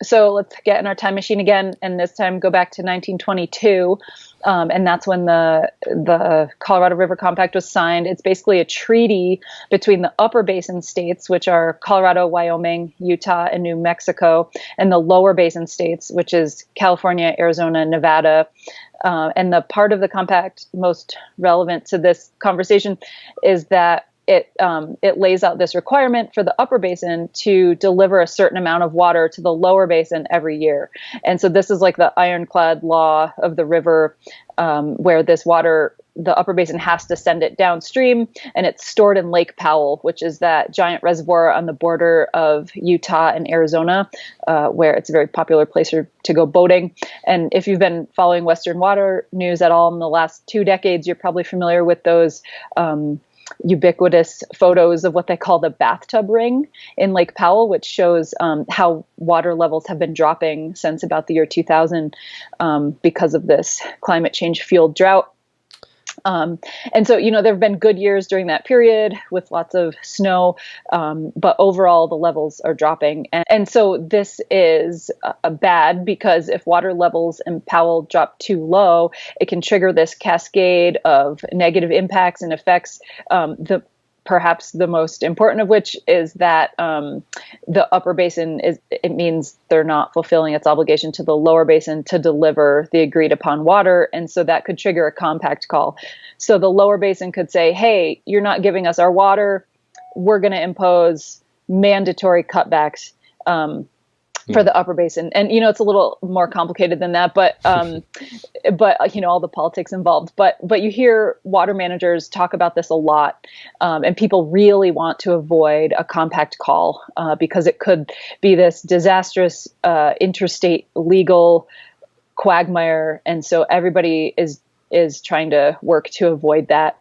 So let's get in our time machine again, and this time go back to 1922. And that's when the Colorado River Compact was signed. It's basically a treaty between the upper basin states, which are Colorado, Wyoming, Utah, and New Mexico, and the lower basin states, which is California, Arizona, Nevada. And the part of the compact most relevant to this conversation is that it lays out this requirement for the upper basin to deliver a certain amount of water to the lower basin every year. And so this is like the ironclad law of the river, where this water, the upper basin has to send it downstream, and it's stored in Lake Powell, which is that giant reservoir on the border of Utah and Arizona, where it's a very popular place to go boating. And if you've been following Western water news at all in the last 2 decades, you're probably familiar with those ubiquitous photos of what they call the bathtub ring in Lake Powell, which shows how water levels have been dropping since about the year 2000 because of this climate change fueled drought. And so, there have been good years during that period with lots of snow, but overall the levels are dropping. And so this is bad, because if water levels in Powell drop too low, it can trigger this cascade of negative impacts and effects. Perhaps the most important of which is that the upper basin it means they're not fulfilling its obligation to the lower basin to deliver the agreed upon water. And so that could trigger a compact call. So the lower basin could say, hey, you're not giving us our water. We're going to impose mandatory cutbacks for the upper basin. And, it's a little more complicated than that, but all the politics involved, but you hear water managers talk about this a lot. And people really want to avoid a compact call, because it could be this disastrous, interstate legal quagmire. And so everybody is trying to work to avoid that.